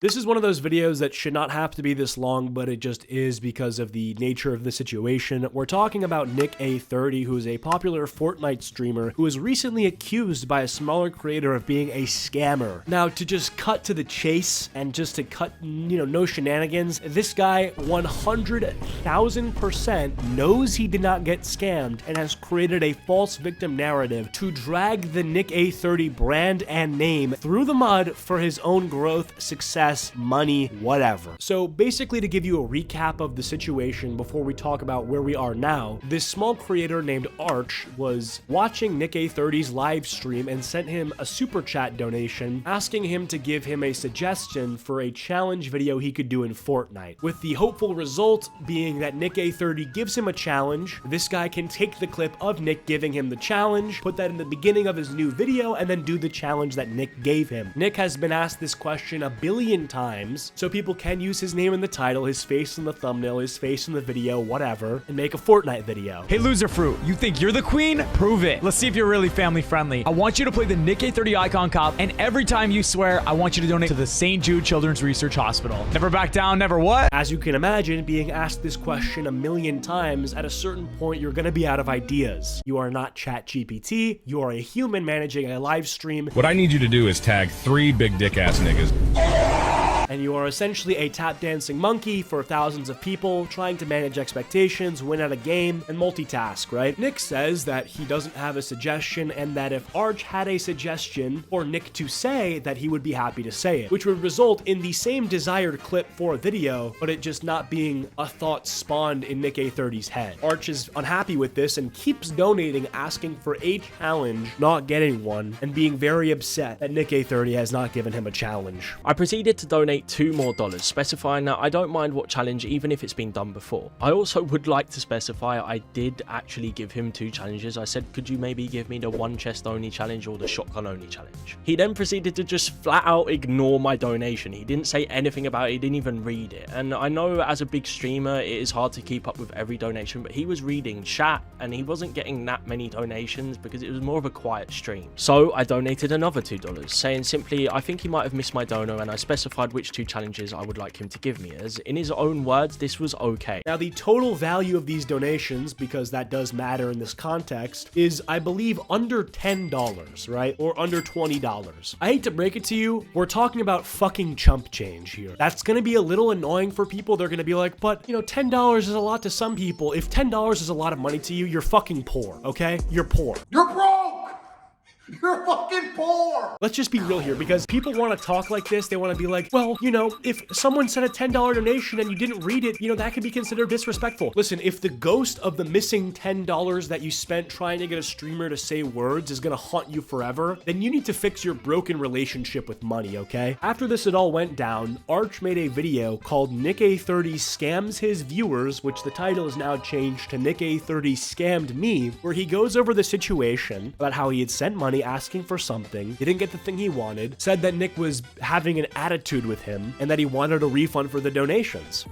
This is one of those videos that should not have to be this long, but it just is because of the nature of the situation. We're talking about Nick A30, who is a popular Fortnite streamer who was recently accused by a smaller creator of being a scammer. Now, to just cut to the chase and just to cut, no shenanigans, this guy 100,000% knows he did not get scammed and has created a false victim narrative to drag the Nick A30 brand and name through the mud for his own growth, success, money, whatever. So basically, to give you a recap of the situation before we talk about where we are now, this small creator named Arch was watching Nick A30's live stream and sent him a super chat donation asking him to give him a suggestion for a challenge video he could do in Fortnite, with the hopeful result being that Nick A30 gives him a challenge. This guy can take the clip of Nick giving him the challenge, put that in the beginning of his new video, and then do the challenge that Nick gave him. Nick has been asked this question a billion times, so people can use his name in the title, his face in the thumbnail, his face in the video, whatever, and make a Fortnite video. Hey, loser fruit, you think you're the queen? Prove it. Let's see if you're really family friendly. I want you to play the Nick A30 icon cop, and every time you swear, I want you to donate to the St. Jude Children's Research Hospital. Never back down, never what? As you can imagine, being asked this question a million times, at a certain point, you're gonna be out of ideas. You are not ChatGPT, you are a human managing a live stream. What I need you to do is tag 3 big dick ass niggas. And you are essentially a tap dancing monkey for thousands of people trying to manage expectations, win at a game, and multitask, right? Nick says that he doesn't have a suggestion and that if Arch had a suggestion for Nick to say, that he would be happy to say it, which would result in the same desired clip for a video, but it just not being a thought spawned in Nick A30's head. Arch is unhappy with this and keeps donating, asking for a challenge, not getting one, and being very upset that Nick A30 has not given him a challenge. I proceeded to donate $2 more, specifying that I don't mind what challenge even if it's been done before. I also would like to specify I did actually give him 2 challenges. I said, could you maybe give me the 1 chest only challenge or the shotgun only challenge? He then proceeded to just flat out ignore my donation. He didn't say anything about it, he didn't even read it. And I know as a big streamer it is hard to keep up with every donation, but he was reading chat and he wasn't getting that many donations because it was more of a quiet stream. So I donated another $2, saying simply I think he might have missed my dono, and I specified which 2 challenges I would like him to give me, as in his own words, this was okay. Now, the total value of these donations, because that does matter in this context, is, I believe, under $10, right? Or under $20. I hate to break it to you, we're talking about fucking chump change here. That's gonna be a little annoying for people. They're gonna be like, but, $10 is a lot to some people. If $10 is a lot of money to you, you're fucking poor, okay? You're poor. You're broke! You're fucking poor! Let's just be real here, because people want to talk like this. They want to be like, well, if someone sent a $10 donation and you didn't read it, that could be considered disrespectful. Listen, if the ghost of the missing $10 that you spent trying to get a streamer to say words is going to haunt you forever, then you need to fix your broken relationship with money, okay? After this it all went down, Arch made a video called Nick A30 Scams His Viewers, which the title is now changed to Nick A30 Scammed Me, where he goes over the situation about how he had sent money asking for something, didn't get the thing he wanted, said that Nick was having an attitude with him, and that he wanted a refund for the donations.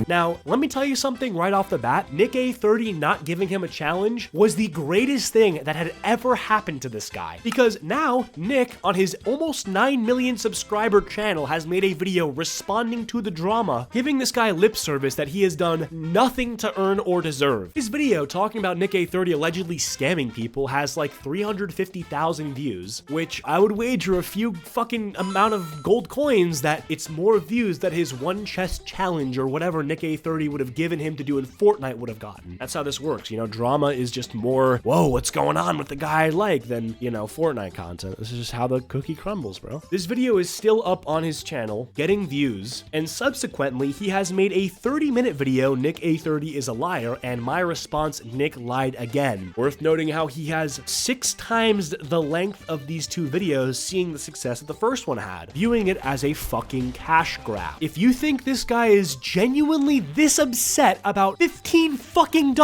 Now, let me tell you something right off the bat. Nick A30 not giving him a challenge was the greatest thing that had ever happened to this guy, because now Nick, on his almost 9 million subscriber channel, has made a video responding to the drama, giving this guy lip service that he has done nothing to earn or deserve. His video talking about Nick A30 allegedly scamming people has like 350,000 views, which I would wager a few fucking amount of gold coins that it's more views that his 1 chest challenge or whatever Nick A30 would have given him to do in Fortnite would have gotten. That's how this works. Drama is just more, whoa, what's going on with the guy I like, than, Fortnite content. This is just how the cookie crumbles, bro. This video is still up on his channel, getting views, and subsequently, he has made a 30-minute video, Nick A30 is a liar, and my response, Nick lied again. Worth noting how he has 6 times the length of these 2 videos, seeing the success that the first one had, viewing it as a fucking cash grab. If you think this guy is genuinely this upset about $15 fucking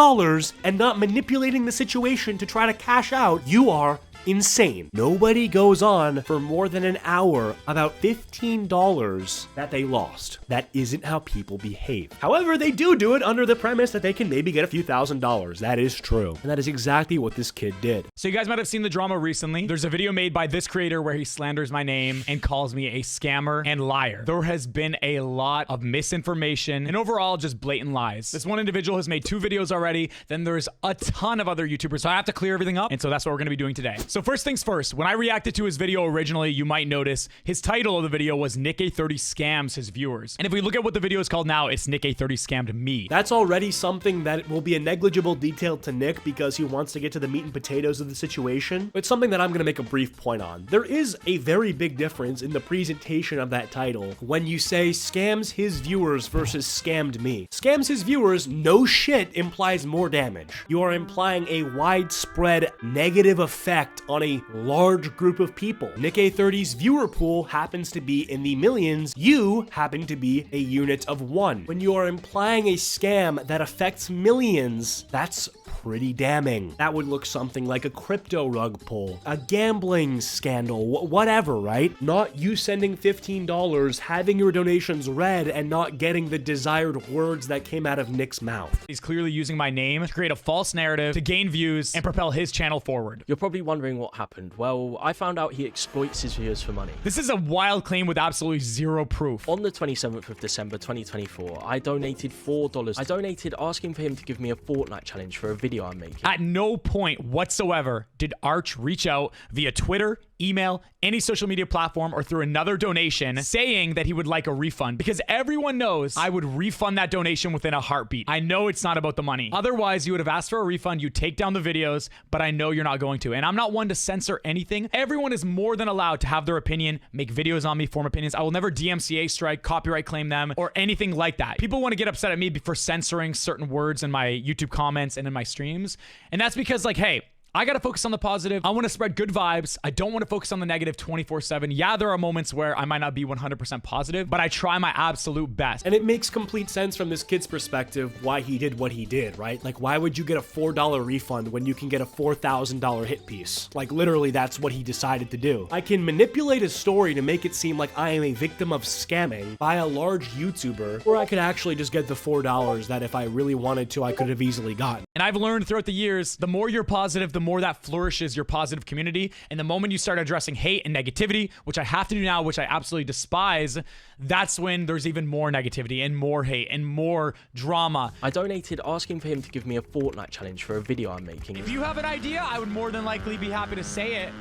and not manipulating the situation to try to cash out, you are Insane. Nobody goes on for more than an hour about $15 that they lost. That isn't how people behave. However, they do it under the premise that they can maybe get a few $1,000s. That is true. And that is exactly what this kid did. So you guys might have seen the drama recently. There's a video made by this creator where he slanders my name and calls me a scammer and liar. There has been a lot of misinformation and overall just blatant lies. This one individual has made 2 videos already. Then there's a ton of other YouTubers. So I have to clear everything up. And so that's what we're going to be doing today. So first things first, when I reacted to his video originally, you might notice his title of the video was Nick A30 scams his viewers. And if we look at what the video is called now, it's Nick A30 scammed me. That's already something that will be a negligible detail to Nick because he wants to get to the meat and potatoes of the situation. It's something that I'm going to make a brief point on. There is a very big difference in the presentation of that title when you say scams his viewers versus scammed me. Scams his viewers, no shit, implies more damage. You are implying a widespread negative effect on a large group of people. Nick A30's viewer pool happens to be in the millions. You happen to be a unit of 1. When you are implying a scam that affects millions, that's pretty damning. That would look something like a crypto rug pull, a gambling scandal, whatever, right? Not you sending $15, having your donations read, and not getting the desired words that came out of Nick's mouth. He's clearly using my name to create a false narrative to gain views and propel his channel forward. You're probably wondering what happened. Well, I found out he exploits his viewers for money. This is a wild claim with absolutely zero proof. On the 27th of December 2024, I donated $4. I donated asking for him to give me a Fortnite challenge for a video I'm making. At no point whatsoever did Arch reach out via Twitter, email, any social media platform, or through another donation saying that he would like a refund, because everyone knows I would refund that donation within a heartbeat. I know it's not about the money. Otherwise, you would have asked for a refund, you take down the videos, but I know you're not going to. And I'm not one to censor anything. Everyone is more than allowed to have their opinion, make videos on me, form opinions. I will never DMCA strike, copyright claim them, or anything like that. People want to get upset at me for censoring certain words in my YouTube comments and in my streams. And that's because, like, hey, I gotta focus on the positive. I want to spread good vibes. I don't want to focus on the negative 24/7. Yeah, there are moments where I might not be 100% positive, but I try my absolute best. And it makes complete sense from this kid's perspective why he did what he did, right? Like, why would you get a $4 refund when you can get a $4,000 hit piece? Like, literally, that's what he decided to do. I can manipulate a story to make it seem like I am a victim of scamming by a large YouTuber, or I could actually just get the $4 that if I really wanted to, I could have easily gotten. And I've learned throughout the years, the more you're positive, the more that flourishes your positive community. And the moment you start addressing hate and negativity, which I have to do now, which I absolutely despise, that's when there's even more negativity and more hate and more drama. I donated asking for him to give me a Fortnite challenge for a video I'm making. If you have an idea, I would more than likely be happy to say it.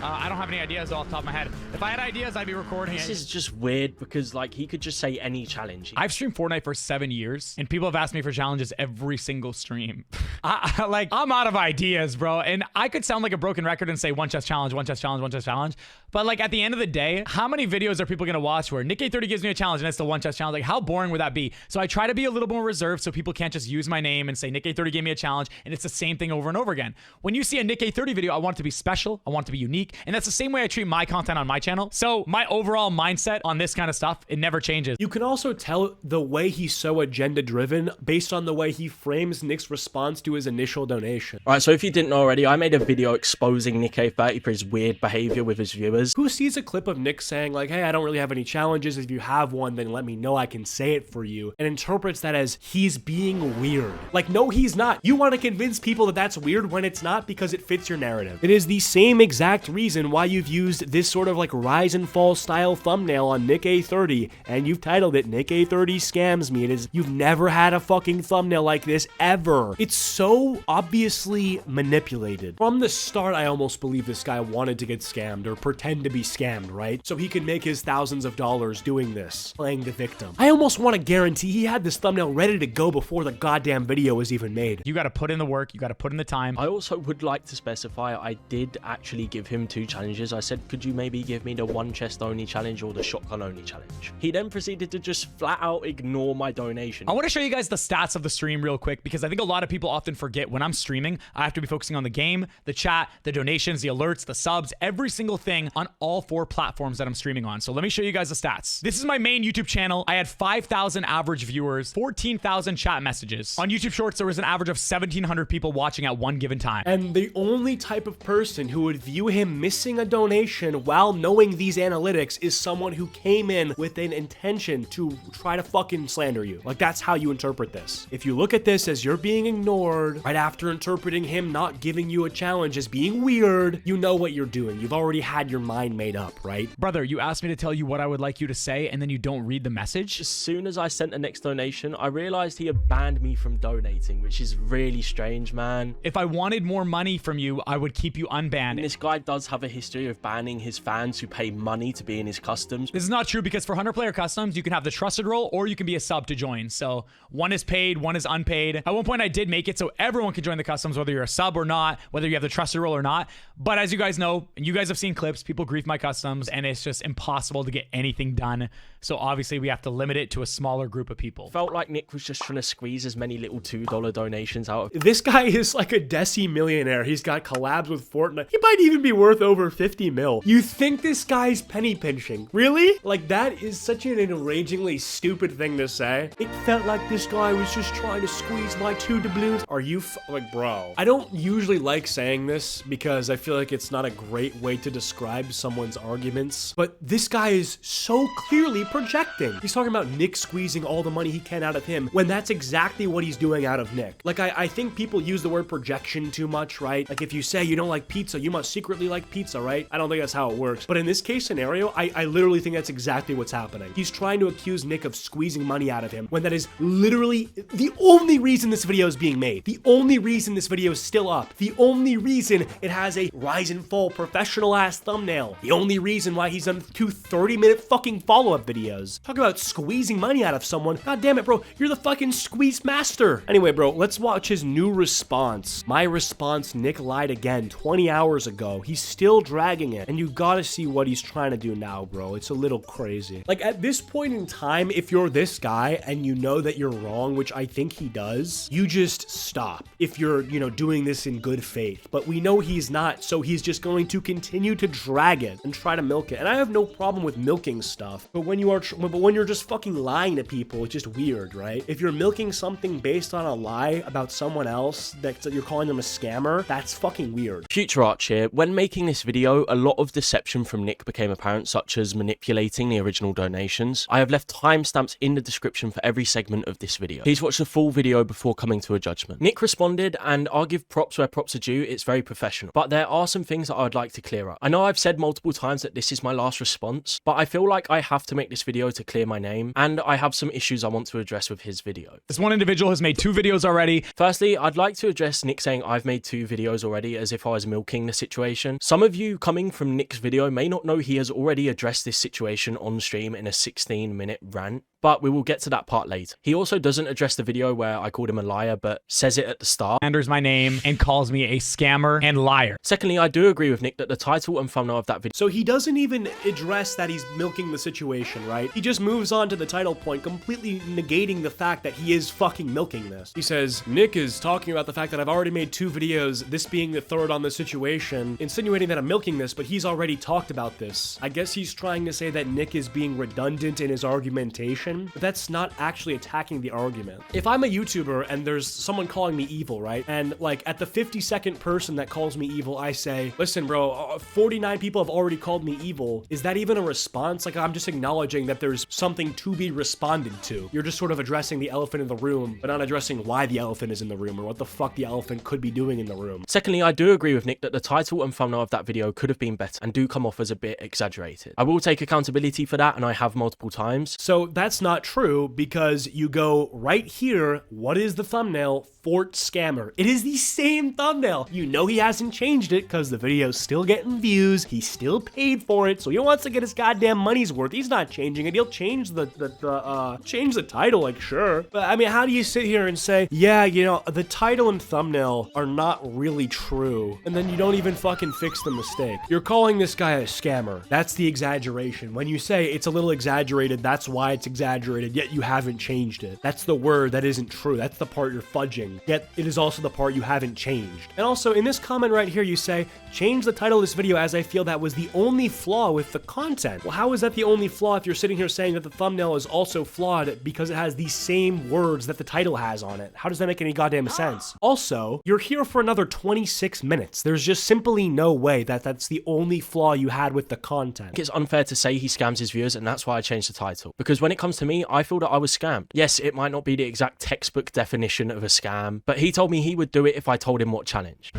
I don't have any ideas off the top of my head. If I had ideas, I'd be recording it. This is just weird because, like, he could just say any challenge. I've streamed Fortnite for 7 years, and people have asked me for challenges every single stream. I'm out of ideas, bro. And I could sound like a broken record and say one chest challenge, one chest challenge, one chest challenge. But, like, at the end of the day, how many videos are people going to watch where Nick A30 gives me a challenge and it's the one chest challenge? Like, how boring would that be? So I try to be a little more reserved so people can't just use my name and say Nick A30 gave me a challenge, and it's the same thing over and over again. When you see a Nick A30 video, I want it to be special. I want it to be unique. And that's the same way I treat my content on my channel. So my overall mindset on this kind of stuff, it never changes. You can also tell the way he's so agenda driven based on the way he frames Nick's response to his initial donation. Alright, so if you didn't know already, I made a video exposing Nick A30 for his weird behavior with his viewers. Who sees a clip of Nick saying like, hey, I don't really have any challenges. If you have one, then let me know, I can say it for you, and interprets that as he's being weird. Like, no, he's not. You want to convince people that that's weird when it's not because it fits your narrative. It is the same exact reason why you've used this sort of like rise and fall style thumbnail on Nick A30, and you've titled it Nick A30 Scams Me. It is, you've never had a fucking thumbnail like this ever. It's so obviously manipulated. From the start, I almost believe this guy wanted to get scammed or pretend to be scammed, right? So he could make his thousands of dollars doing this, playing the victim. I almost want to guarantee he had this thumbnail ready to go before the goddamn video was even made. You got to put in the work. You got to put in the time. I also would like to specify I did actually give him him 2 challenges. I said, could you maybe give me the 1 chest only challenge or the shotgun only challenge? He then proceeded to just flat out ignore my donation. I want to show you guys the stats of the stream real quick, because I think a lot of people often forget when I'm streaming, I have to be focusing on the game, the chat, the donations, the alerts, the subs, every single thing on all 4 platforms that I'm streaming on. So let me show you guys the stats. This is my main YouTube channel. I had 5,000 average viewers, 14,000 chat messages. On YouTube Shorts, there was an average of 1,700 people watching at one given time. And the only type of person who would view him missing a donation while knowing these analytics is someone who came in with an intention to try to fucking slander you. Like, that's how you interpret this. If you look at this as you're being ignored right after interpreting him not giving you a challenge as being weird, you know what you're doing. You've already had your mind made up, right? Brother, you asked me to tell you what I would like you to say, and then you don't read the message? As soon as I sent the next donation, I realized he had banned me from donating, which is really strange, man. If I wanted more money from you, I would keep you unbanned. And this guy does have a history of banning his fans who pay money to be in his customs. This is not true, because for 100 player customs, you can have the trusted role or you can be a sub to join. So one is paid, one is unpaid. At one point I did make it so everyone can join the customs, whether you're a sub or not, whether you have the trusted role or not. But as you guys know, and you guys have seen clips, people grief my customs and it's just impossible to get anything done. So obviously we have to limit it to a smaller group of people. Felt like Nick was just trying to squeeze as many little $2 donations out of. This guy is like a deci-millionaire. He's got collabs with Fortnite. He might even be worth over 50 mil. You think this guy's penny pinching? Really? Like, that is such an enragingly stupid thing to say. It felt like this guy was just trying to squeeze my 2 doubloons. Are you like, bro? I don't usually like saying this because I feel like it's not a great way to describe someone's arguments, but this guy is so clearly projecting. He's talking about Nick squeezing all the money he can out of him when that's exactly what he's doing out of Nick. Like, I think people use the word projection too much, right? Like, if you say you don't like pizza, you must secretly like pizza, right? I don't think that's how it works. But in this case scenario, I literally think that's exactly what's happening. He's trying to accuse Nick of squeezing money out of him when that is literally the only reason this video is being made. The only reason this video is still up. The only reason it has a rise and fall professional ass thumbnail. The only reason why he's done 2 30-minute fucking follow-up videos. Talk about squeezing money out of someone. God damn it, bro. You're the fucking squeeze master. Anyway, bro, let's watch his new response. My response, Nick lied again 20 hours ago. He's still dragging it. And you gotta see what he's trying to do now, bro. It's a little crazy. Like, at this point in time, if you're this guy and you know that you're wrong, which I think he does, you just stop. If you're, you know, doing this in good faith. But we know he's not, so he's just going to continue to drag it and try to milk it. And I have no problem with milking stuff, but when you're just fucking lying to people, it's just weird, right? If you're milking something based on a lie about someone else that you're calling them a scammer, that's fucking weird. Future Arch here. When making this video, a lot of deception from Nick became apparent, such as manipulating the original donations. I have left timestamps in the description for every segment of this video. Please watch the full video before coming to a judgment. Nick responded, and I'll give props where props are due. It's very professional. But there are some things that I would like to clear up. I know I've said multiple times that this is my last response, but I feel like I have to make this video to clear my name, and I have some issues I want to address with his video. This one individual has made 2 videos already. Firstly, I'd like to address Nick saying I've made 2 videos already as if I was milking the situation. Some of you coming from Nick's video may not know he has already addressed this situation on stream in a 16-minute rant, but we will get to that part later. He also doesn't address the video where I called him a liar, but says it at the start. Slanders my name and calls me a scammer and liar. Secondly, I do agree with Nick that the title and thumbnail of that video. So he doesn't even address that he's milking the situation, right? He just moves on to the title point, completely negating the fact that he is fucking milking this. He says, Nick is talking about the fact that I've already made 2 videos, this being the 3rd on the situation, insinuating that I'm milking this, but he's already talked about this. I guess he's trying to say that Nick is being redundant in his argumentation, but that's not actually attacking the argument. If I'm a YouTuber and there's someone calling me evil, right? And like at the 52nd person that calls me evil, I say, listen, bro, 49 people have already called me evil. Is that even a response? Like, I'm just acknowledging that there's something to be responded to. You're just sort of addressing the elephant in the room, but not addressing why the elephant is in the room or what the fuck the elephant could be doing in the room. Secondly, I do agree with Nick that the title and thumbnail of that video could have been better and do come off as a bit exaggerated. I will take accountability for that, and I have multiple times. So that's not true because you go right here. What is the thumbnail? Fort Scammer. It is the same thumbnail. You know he hasn't changed it because the video's still getting views. He still paid for it, so he wants to get his goddamn money's worth. He's not changing it. He'll change change the title, like, sure. But I mean, how do you sit here and say, yeah, you know, the title and thumbnail are not really true, and then you don't even fucking fix the mistake? You're calling this guy a scammer. That's the exaggeration. When you say it's a little exaggerated, that's why it's exaggerated, yet you haven't changed it. That's the word that isn't true. That's the part you're fudging. Yet it is also the part you haven't changed. And also in this comment right here, you say, change the title of this video as I feel that was the only flaw with the content. Well, how is that the only flaw if you're sitting here saying that the thumbnail is also flawed because it has the same words that the title has on it? How does that make any goddamn sense? Also, you're here for another 26 minutes. There's just simply no way that that's the only flaw you had with the content. It's unfair to say he scams his viewers, and that's why I changed the title. Because when it comes to me, I feel that I was scammed. Yes, it might not be the exact textbook definition of a scam, but he told me he would do it if I told him what challenge.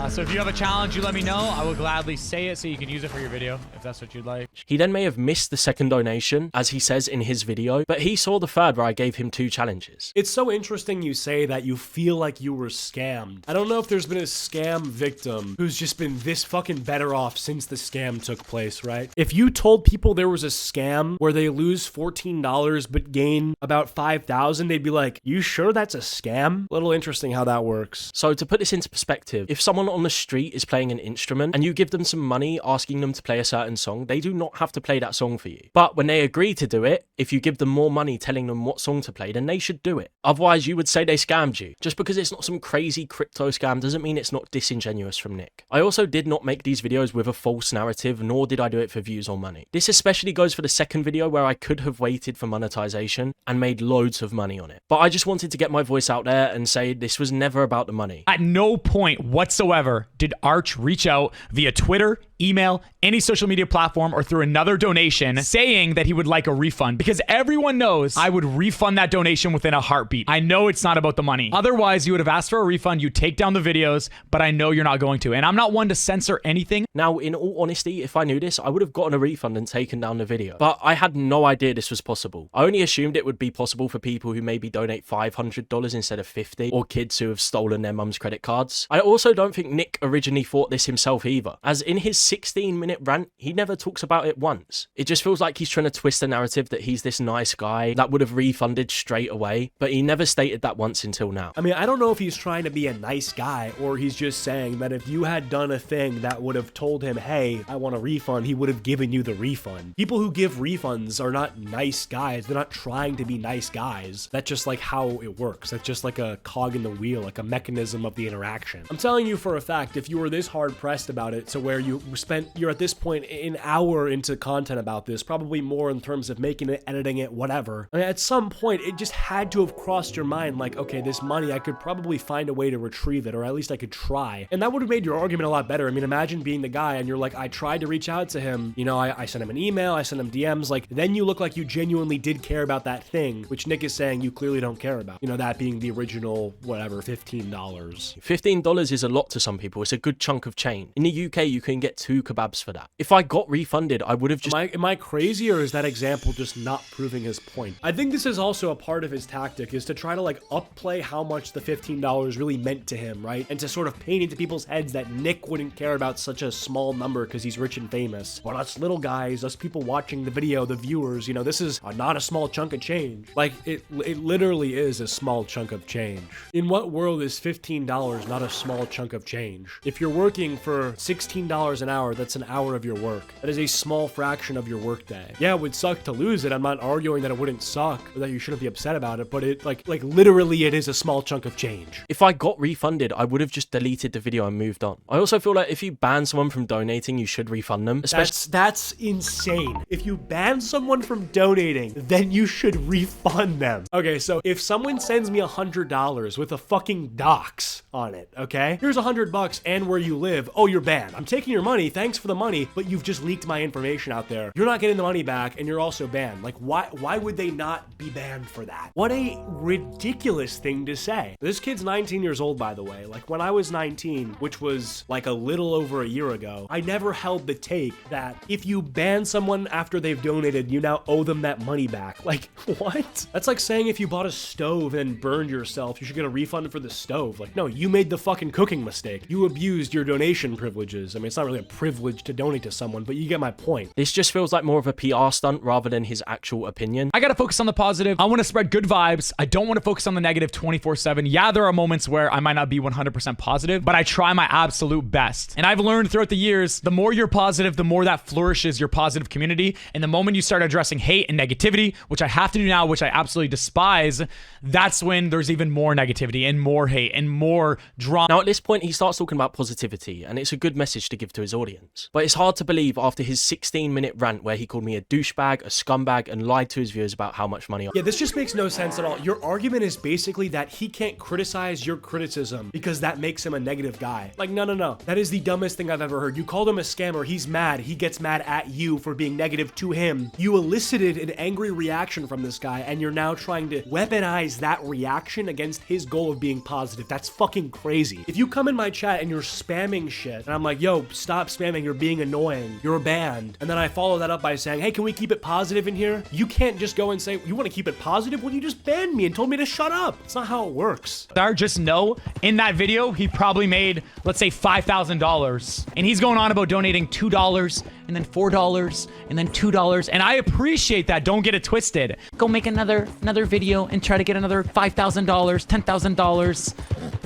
So if you have a challenge, you let me know. I will gladly say it so you can use it for your video if that's what you'd like. He then may have missed the second donation, as he says in his video, but he saw the third where I gave him 2 challenges. It's so interesting you say that you feel like you were scammed. I don't know if there's been a scam victim who's just been this fucking better off since the scam took place, right? If you told people there was a scam where they lose $14 but gain about $5,000, they'd be like, you sure that's a scam? A little interesting how that works. So to put this into perspective, if someone on the street is playing an instrument and you give them some money asking them to play a certain song, they do not have to play that song for you. But when they agree to do it, if you give them more money telling them what song to play, then they should do it. Otherwise, you would say they scammed you. Just because it's not some crazy crypto scam doesn't mean it's not disingenuous from Nick. I also did not make these videos with a false narrative, nor did I do it for views or money. This especially goes for the second video where I could have waited for monetization and made loads of money on it. But I just wanted to get my voice out there and say this was never about the money. At no point whatsoever did Arch reach out via Twitter, email, any social media platform, or through another donation saying that he would like a refund, because everyone knows I would refund that donation within a heartbeat. I know it's not about the money. Otherwise, you would have asked for a refund, you take down the videos, but I know you're not going to. And I'm not one to censor anything. Now, in all honesty, if I knew this, I would have gotten a refund and taken down the video. But I had no idea this was possible. I only assumed it would be possible for people who maybe donate $500 instead of $50, or kids who have stolen their mum's credit cards. I also don't think Nick originally thought this himself either, as in his 16-minute rant, he never talks about it once. It just feels like he's trying to twist the narrative that he's this nice guy that would have refunded straight away, but he never stated that once until now. I mean, I don't know if he's trying to be a nice guy or he's just saying that if you had done a thing that would have told him, hey, I want a refund, he would have given you the refund. People who give refunds are not nice guys. They're not trying to be nice guys. That's just like how it works. That's just like a cog in the wheel, like a mechanism of the interaction. I'm telling you for a fact, if you were this hard pressed about it to where you're at this point an hour into content about this, probably more in terms of making it, editing it, whatever. I mean, at some point, it just had to have crossed your mind like, okay, this money, I could probably find a way to retrieve it, or at least I could try. And that would have made your argument a lot better. I mean, imagine being the guy and you're like, I tried to reach out to him. You know, I sent him an email, I sent him DMs. Like, then you look like you genuinely did care about that thing, which Nick is saying you clearly don't care about. You know, that being the original, whatever, $15. $15 is a lot to some people. It's a good chunk of change. In the UK, you can get 2 kebabs for that. If I got refunded, I would have just... Am I crazy, or is that example just not proving his point? I think this is also a part of his tactic, is to try to like upplay how much the $15 really meant to him, right? And to sort of paint into people's heads that Nick wouldn't care about such a small number because he's rich and famous. But us little guys, us people watching the video, the viewers, you know, this is not a small chunk of change. Like, it literally is a small chunk of change. In what world is $15 not a small chunk of change? If you're working for $16 an hour, that's an hour of your work. That is a small fraction of your workday. Yeah, it would suck to lose it. I'm not arguing that it wouldn't suck or that you shouldn't be upset about it, but it like literally it is a small chunk of change. If I got refunded, I would have just deleted the video and moved on. I also feel like if you ban someone from donating, you should refund them. That's insane. If you ban someone from donating, then you should refund them. Okay, so if someone sends me $100 with a fucking docs on it, okay? Here's $100 and where you live. Oh, you're banned. I'm taking your money money, thanks for the money, but you've just leaked my information out there. You're not getting the money back, and you're also banned. Like, why would they not be banned for that? What a ridiculous thing to say. This kid's 19 years old, by the way. Like, when I was 19, which was like a little over a year ago, I never held the take that if you ban someone after they've donated, you now owe them that money back. Like, what? That's like saying if you bought a stove and burned yourself, you should get a refund for the stove. Like, no, you made the fucking cooking mistake. You abused your donation privileges. I mean, it's not really a privilege to donate to someone, but you get my point. This just feels like more of a PR stunt rather than his actual opinion. I gotta focus on the positive. I want to spread good vibes. I don't want to focus on the negative 24/7. Yeah, there are moments where I might not be 100% positive, but I try my absolute best. And I've learned throughout the years, the more you're positive, the more that flourishes your positive community. And the moment you start addressing hate and negativity, which I have to do now, which I absolutely despise, that's when there's even more negativity and more hate and more drama. Now, at this point, he starts talking about positivity, and it's a good message to give to his audience. But it's hard to believe after his 16-minute rant where he called me a douchebag, a scumbag, and lied to his viewers about how much money I... Yeah, this just makes no sense at all. Your argument is basically that he can't criticize your criticism because that makes him a negative guy. Like, no. That is the dumbest thing I've ever heard. You called him a scammer. He's mad. He gets mad at you for being negative to him. You elicited an angry reaction from this guy, and you're now trying to weaponize that reaction against his goal of being positive. That's fucking crazy. If you come in my chat and you're spamming shit, and I'm like, yo, stop spamming, you're being annoying, you're banned, and then I follow that up by saying, hey, can we keep it positive in here? You can't just go and say, you want to keep it positive? Well, you just banned me and told me to shut up. It's not how it works. Just know, in that video, he probably made, let's say, $5,000. And he's going on about donating $2 and then $4 and then $2. And I appreciate that. Don't get it twisted. Go make another video and try to get another $5,000, $10,000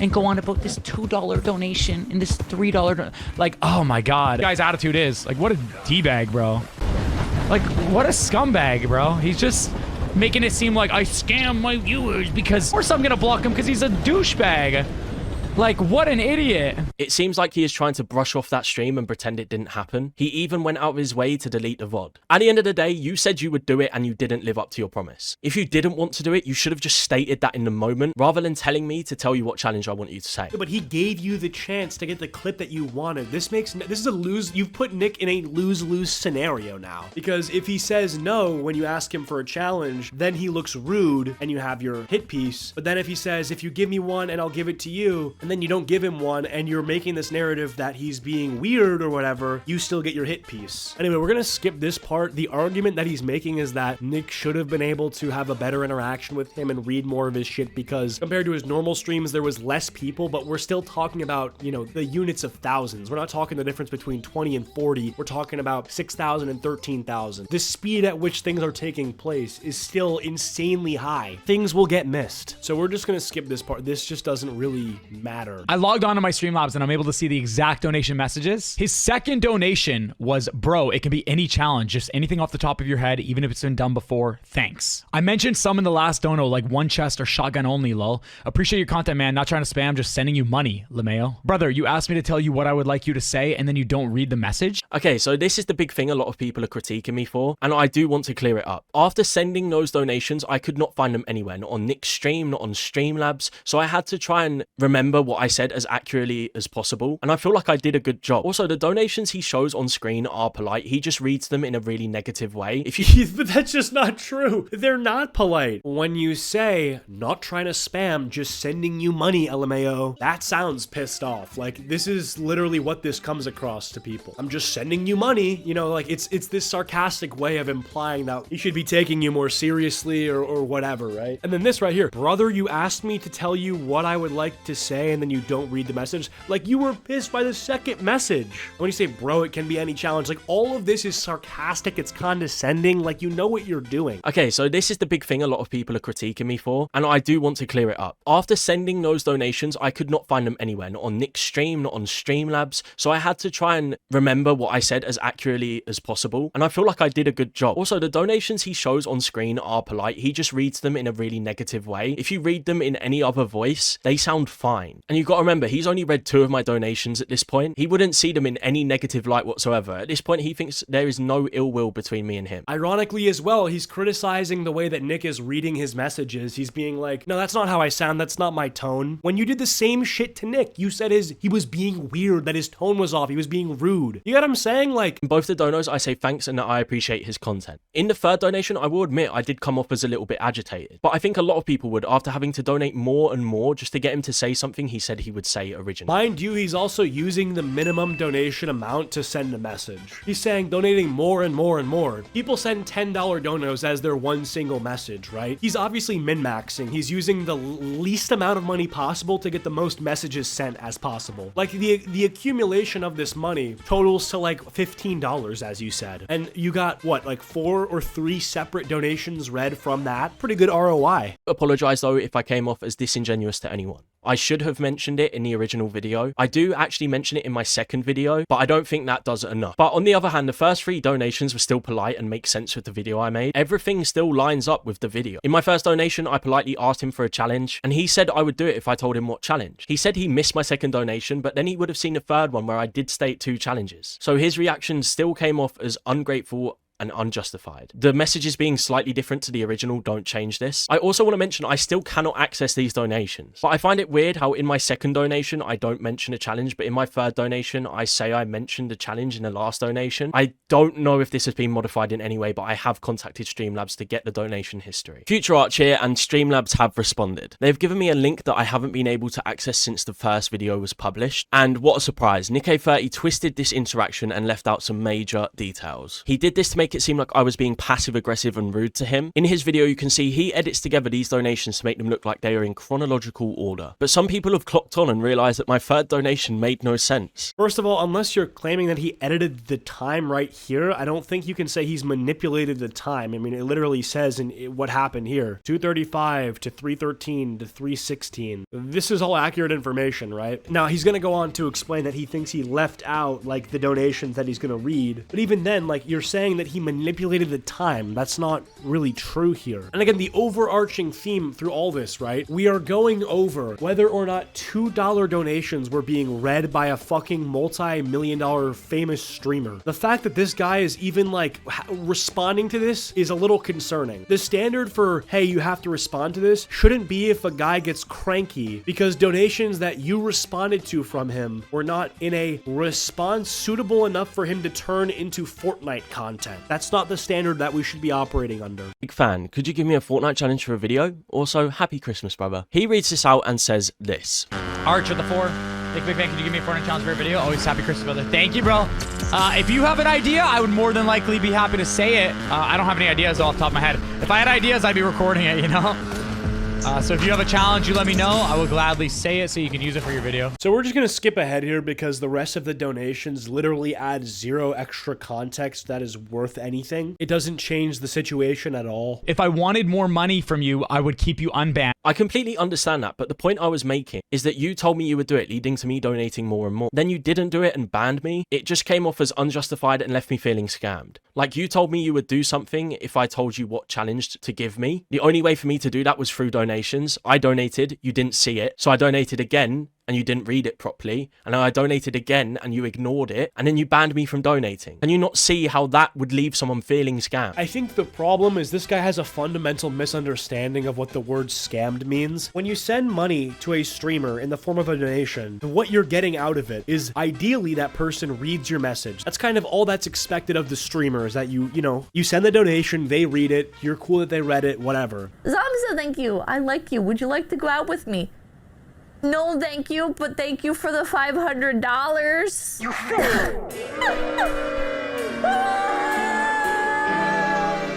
and go on about this $2 donation and this $3. Like, oh my God. The guy's attitude is like, what a D-bag, bro. Like, what a scumbag, bro. He's just making it seem like I scam my viewers because, of course I'm gonna block him because he's a douchebag. Like, what an idiot. It seems like he is trying to brush off that stream and pretend it didn't happen. He even went out of his way to delete the VOD. At the end of the day, you said you would do it and you didn't live up to your promise. If you didn't want to do it, you should have just stated that in the moment rather than telling me to tell you what challenge I want you to say. Yeah, but he gave you the chance to get the clip that you wanted. This is a lose. You've put Nick in a lose-lose scenario now. Because if he says no when you ask him for a challenge, then he looks rude and you have your hit piece. But then if he says, if you give me one and I'll give it to you, and then you don't give him one and you're making this narrative that he's being weird or whatever, you still get your hit piece. Anyway, we're gonna skip this part. The argument that he's making is that Nick should have been able to have a better interaction with him and read more of his shit because compared to his normal streams, there was less people, but we're still talking about, you know, the units of thousands. We're not talking the difference between 20 and 40. We're talking about 6,000 and 13,000. The speed at which things are taking place is still insanely high. Things will get missed. So we're just gonna skip this part. This just doesn't really matter. I logged on to my Streamlabs and I'm able to see the exact donation messages. His second donation was, bro, it can be any challenge, just anything off the top of your head, even if it's been done before. Thanks. I mentioned some in the last dono, like one chest or shotgun only, lol. Appreciate your content, man. Not trying to spam, just sending you money, LeMayo. Brother, you asked me to tell you what I would like you to say and then you don't read the message. Okay, so this is the big thing a lot of people are critiquing me for, and I do want to clear it up. After sending those donations, I could not find them anywhere, not on Nick's stream, not on Streamlabs, so I had to try and remember what I said as accurately as possible, and I feel like I did a good job. Also, the donations he shows on screen are polite. He just reads them in a really negative way. If you But that's just not true. They're not polite. When you say, not trying to spam, just sending you money, LMAO, that sounds pissed off. Like, this is literally what this comes across to people. I'm just sending you money. You know, like, it's this sarcastic way of implying that he should be taking you more seriously or whatever, right? And then this right here, brother, you asked me to tell you what I would like to say and then you don't read the message. Like, you were pissed by the second message. When you say, bro, it can be any challenge, like, all of this is sarcastic, it's condescending, like, you know what you're doing. Okay, so this is the big thing a lot of people are critiquing me for, and I do want to clear it up. After sending those donations, I could not find them anywhere, not on Nick's stream, not on Streamlabs, so I had to try and remember what I said as accurately as possible, and I feel like I did a good job. Also, the donations he shows on screen are polite. He just reads them in a really negative way. If you read them in any other voice, they sound fine. anything. And you've got to remember, he's only read 2 of my donations at this point. He wouldn't see them in any negative light whatsoever. At this point, he thinks there is no ill will between me and him. Ironically as well, he's criticizing the way that Nick is reading his messages. He's being like, no, that's not how I sound. That's not my tone. When you did the same shit to Nick, you said he was being weird, that his tone was off. He was being rude. You get what I'm saying? Like, in both the donos, I say thanks and that I appreciate his content. In the third donation, I will admit I did come off as a little bit agitated. But I think a lot of people would after having to donate more and more just to get him to say something he said he would say originally. Mind you, he's also using the minimum donation amount to send a message. He's saying donating more and more and more. People send $10 donos as their one single message, right? He's obviously min-maxing. He's using the least amount of money possible to get the most messages sent as possible. Like the accumulation of this money totals to like $15, as you said. And you got what, like 4 or 3 separate donations read from that? Pretty good ROI. Apologize though if I came off as disingenuous to anyone. I should have mentioned it in the original video. I do actually mention it in my second video, but I don't think that does it enough. But on the other hand, the first 3 donations were still polite and make sense with the video I made. Everything still lines up with the video. In my first donation, I politely asked him for a challenge, and he said I would do it if I told him what challenge. He said he missed my second donation, but then he would have seen the third one where I did state 2 challenges. So his reaction still came off as ungrateful and unjustified. The messages being slightly different to the original don't change this. I also want to mention I still cannot access these donations, but I find it weird how in my second donation I don't mention a challenge, but in my third donation I say I mentioned a challenge in the last donation. I don't know if this has been modified in any way, but I have contacted Streamlabs to get the donation history. Future Arch here, and Streamlabs have responded. They've given me a link that I haven't been able to access since the first video was published, and what a surprise, Nick30 twisted this interaction and left out some major details. He did this to make it seem like I was being passive aggressive and rude to him. In his video you can see he edits together these donations to make them look like they are in chronological order. But some people have clocked on and realized that my third donation made no sense. First of all, unless you're claiming that he edited the time right here, I don't think you can say he's manipulated the time. I mean, it literally says in what happened here. 2:35 to 3:13 to 3:16. This is all accurate information, right? Now, he's going to go on to explain that he thinks he left out, like, the donations that he's going to read. But even then, like, you're saying that he manipulated the time. That's not really true here. And again, the overarching theme through all this, right? We are going over whether or not $2 donations were being read by a fucking multi-million-dollar famous streamer. The fact that this guy is even like responding to this is a little concerning. The standard for, hey, you have to respond to this shouldn't be if a guy gets cranky because donations that you responded to from him were not in a response suitable enough for him to turn into Fortnite content. That's not the standard that we should be operating under. Big fan, could you give me a Fortnite challenge for a video? Also, happy Christmas, brother. He reads this out and says this. Arch with the 4. Big fan, could you give me a Fortnite challenge for a video? Always happy Christmas, brother. Thank you, bro. If you have an idea, I would more than likely be happy to say it. I don't have any ideas off the top of my head. If I had ideas, I'd be recording it, you know? So if you have a challenge, you let me know. I will gladly say it so you can use it for your video. So we're just going to skip ahead here because the rest of the donations literally add 0 extra context that is worth anything. It doesn't change the situation at all. If I wanted more money from you, I would keep you unbanned. I completely understand that, but the point I was making is that you told me you would do it, leading to me donating more and more. Then you didn't do it and banned me. It just came off as unjustified and left me feeling scammed. Like, you told me you would do something if I told you what challenge to give me. The only way for me to do that was through donations. I donated, you didn't see it, so I donated again, and you didn't read it properly, and then I donated again and you ignored it, and then you banned me from donating. Can you not see how that would leave someone feeling scammed? I think the problem is this guy has a fundamental misunderstanding of what the word scammed means. When you send money to a streamer in the form of a donation, what you're getting out of it is ideally that person reads your message. That's kind of all that's expected of the streamer, is that you send the donation, they read it, you're cool that they read it, whatever. Zamza, thank you. I like you. Would you like to go out with me? No, thank you, but thank you for the $500. You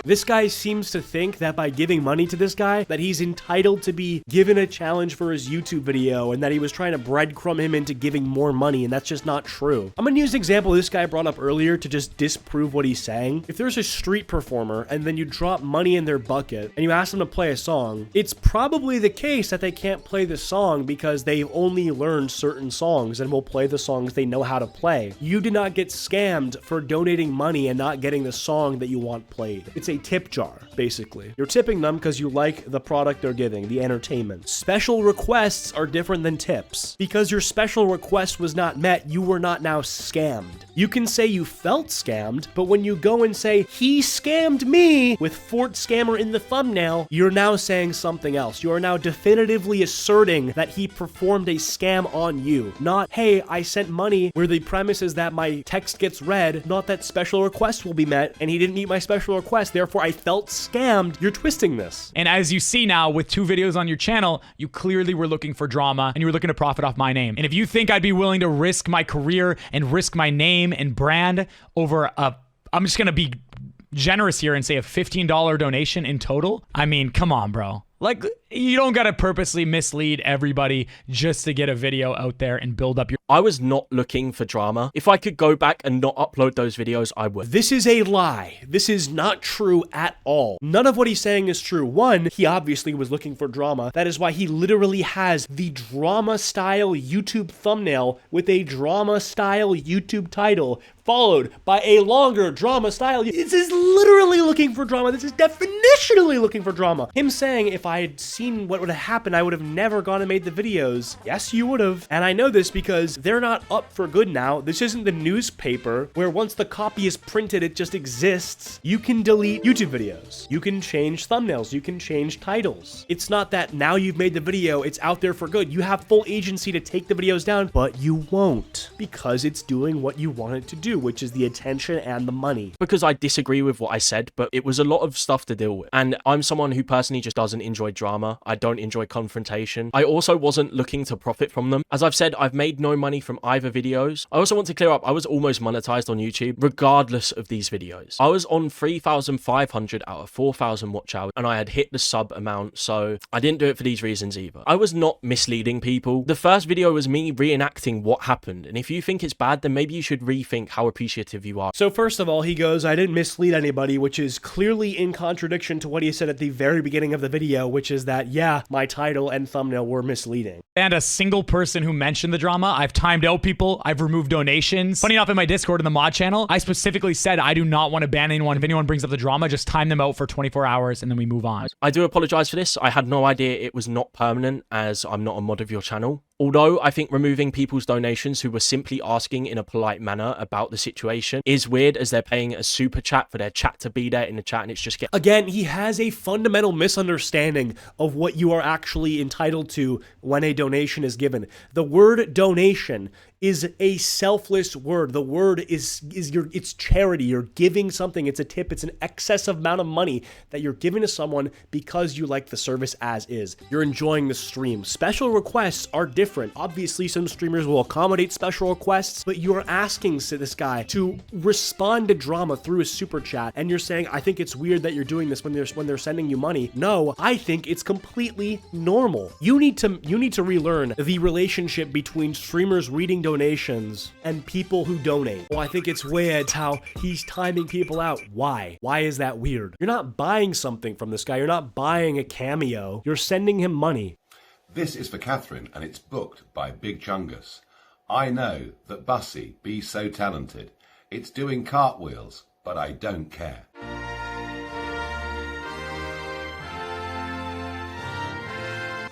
This guy seems to think that by giving money to this guy, that he's entitled to be given a challenge for his YouTube video, and that he was trying to breadcrumb him into giving more money, and that's just not true. I'm gonna use an example this guy brought up earlier to just disprove what he's saying. If there's a street performer, and then you drop money in their bucket, and you ask them to play a song, it's probably the case that they can't play the song because they've only learned certain songs and will play the songs they know how to play. You did not get scammed for donating money and not getting the song that you want played. It's a tip jar, basically. You're tipping them because you like the product they're giving, the entertainment. Special requests are different than tips. Because your special request was not met, you were not now scammed. You can say you felt scammed, but when you go and say, he scammed me with Fort Scammer in the thumbnail, you're now saying something else. You are now definitively asserting that he performed a scam on you. Not, hey, I sent money, where the premise is that my text gets read, not that special request will be met, and he didn't meet my special request, therefore I felt scammed. You're twisting this. And as you see now, with 2 videos on your channel, you clearly were looking for drama, and you were looking to profit off my name. And if you think I'd be willing to risk my career and risk my name and brand over I'm just gonna be generous here and say a $15 donation in total, I mean, come on, bro. Like, you don't gotta purposely mislead everybody just to get a video out there and build up your... I was not looking for drama. If I could go back and not upload those videos, I would. This is a lie. This is not true at all. None of what he's saying is true. One, he obviously was looking for drama. That is why he literally has the drama-style YouTube thumbnail with a drama-style YouTube title, followed by a longer drama-style... This is literally looking for drama. This is definitionally looking for drama. Him saying, if I had seen what would have happened, I would have never gone and made the videos. Yes, you would have. And I know this because they're not up for good now. This isn't the newspaper where once the copy is printed, it just exists. You can delete YouTube videos. You can change thumbnails. You can change titles. It's not that now you've made the video, it's out there for good. You have full agency to take the videos down, but you won't because it's doing what you want it to do, which is the attention and the money. Because I disagree with what I said, but it was a lot of stuff to deal with. And I'm someone who personally just doesn't enjoy drama. I don't enjoy confrontation. I also wasn't looking to profit from them. As I've said, I've made no money from either videos. I also want to clear up, I was almost monetized on YouTube regardless of these videos. I was on 3,500 out of 4,000 watch hours and I had hit the sub amount, so I didn't do it for these reasons either. I was not misleading people. The first video was me reenacting what happened, and if you think it's bad, then maybe you should rethink how appreciative you are. So first of all, he goes, I didn't mislead anybody, which is clearly in contradiction to what he said at the very beginning of the video, which is that, yeah, my title and thumbnail were misleading. And a single person who mentioned the drama, I've timed out people, I've removed donations. Funny enough, in my Discord in the mod channel, I specifically said I do not want to ban anyone. If anyone brings up the drama, just time them out for 24 hours and then we move on. I do apologize for this. I had no idea it was not permanent, as I'm not a mod of your channel. Although I think removing people's donations who were simply asking in a polite manner about the situation is weird, as they're paying a super chat for their chat to be there in the chat, and it's just getting... Again, he has a fundamental misunderstanding of what you are actually entitled to when a donation is given. The word donation is a selfless word. The word it's charity. You're giving something. It's a tip. It's an excessive amount of money that you're giving to someone because you like the service as is. You're enjoying the stream. Special requests are different. Obviously, some streamers will accommodate special requests, but you're asking this guy to respond to drama through a super chat, and you're saying, I think it's weird that you're doing this when they're sending you money. No, I think it's completely normal. You need to relearn the relationship between streamers reading donations and people who donate. Well, I think it's weird how he's timing people out. Why? Why is that weird? You're not buying something from this guy. You're not buying a cameo. You're sending him money. This is for Catherine, and it's booked by Big Chungus. I know that Bussy be so talented. It's doing cartwheels, but I don't care.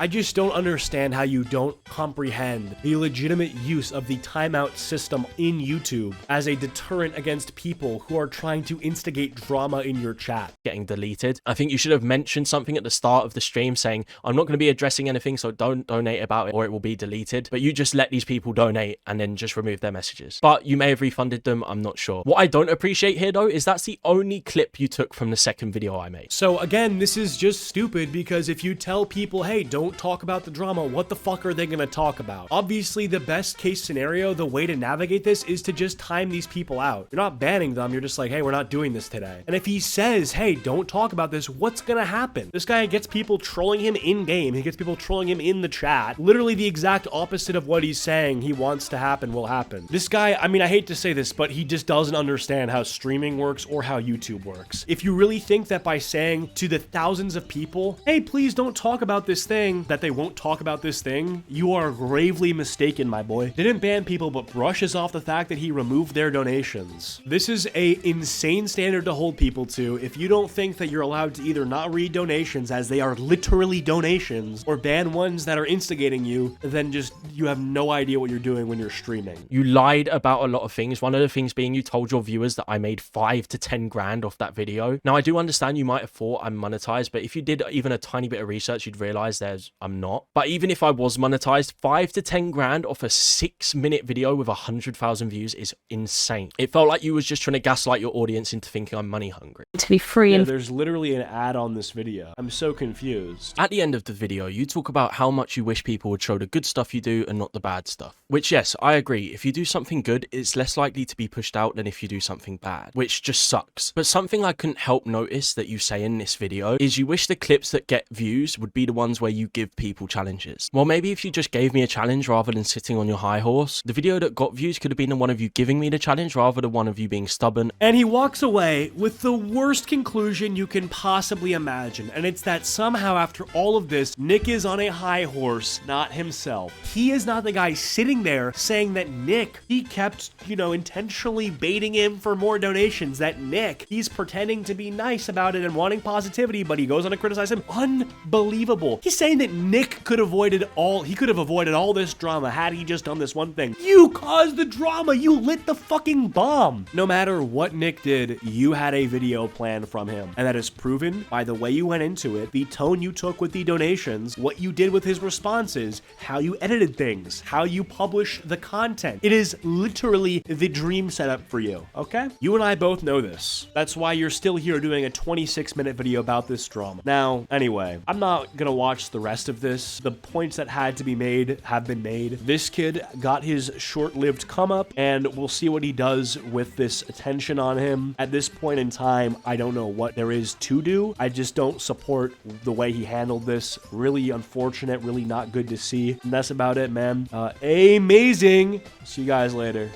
I just don't understand how you don't comprehend the legitimate use of the timeout system in YouTube as a deterrent against people who are trying to instigate drama in your chat. Getting deleted. I think you should have mentioned something at the start of the stream saying, I'm not going to be addressing anything, so don't donate about it or it will be deleted. But you just let these people donate and then just remove their messages. But you may have refunded them, I'm not sure. What I don't appreciate here though is that's the only clip you took from the second video I made. So again, this is just stupid, because if you tell people, hey, don't talk about the drama, what the fuck are they gonna talk about? Obviously, the best case scenario, the way to navigate this is to just time these people out. You're not banning them, you're just like, hey, we're not doing this today. And if he says, hey, don't talk about this, what's gonna happen? This guy gets people trolling him in-game, he gets people trolling him in the chat. Literally the exact opposite of what he's saying he wants to happen will happen. This guy, I mean, I hate to say this, but he just doesn't understand how streaming works or how YouTube works. If you really think that by saying to the thousands of people, hey, please don't talk about this thing, thinking that they won't talk about this thing, you are gravely mistaken, my boy. Didn't ban people, but brushes off the fact that he removed their donations. This is a insane standard to hold people to. If you don't think that you're allowed to either not read donations, as they are literally donations, or ban ones that are instigating you, then just, you have no idea what you're doing when you're streaming. You lied about a lot of things. One of the things being you told your viewers that I made 5 to 10 grand off that video. Now, I do understand you might have thought I'm monetized, but if you did even a tiny bit of research, you'd realize I'm not. But even if I was monetized, 5 to 10 grand off a 6-minute video with 100,000 views is insane. It felt like you was just trying to gaslight your audience into thinking I'm money hungry. To be free and there's literally an ad on this video. I'm so confused. At the end of the video, you talk about how much you wish people would show the good stuff you do and not the bad stuff. Which, yes, I agree. If you do something good, it's less likely to be pushed out than if you do something bad, which just sucks. But something I couldn't help notice that you say in this video is you wish the clips that get views would be the ones where you give people challenges. Well, maybe if you just gave me a challenge rather than sitting on your high horse, the video that got views could have been the one of you giving me the challenge rather than one of you being stubborn. And he walks away with the worst conclusion you can possibly imagine, and it's that somehow after all of this, Nick is on a high horse, not himself. He is not the guy sitting there saying that Nick, he kept, intentionally baiting him for more donations, that Nick, he's pretending to be nice about it and wanting positivity, but he goes on to criticize him. Unbelievable. He's saying that Nick could have avoided all this drama had he just done this one thing. You caused the drama. You lit the fucking bomb. No matter what Nick did, you had a video plan from him, and that is proven by the way you went into it, the tone you took with the donations, what you did with his responses, how you edited things, how you publish the content. It is literally the dream setup for you, okay? You and I both know this. That's why you're still here doing a 26-minute video about this drama. Now, anyway, I'm not gonna watch the rest of this. The points that had to be made have been made. This kid got his short-lived come up, and we'll see what he does with this attention on him. At this point in time, I don't know what there is to do. I just don't support the way he handled this. Really unfortunate, really not good to see. And that's about it, man. Amazing. See you guys later.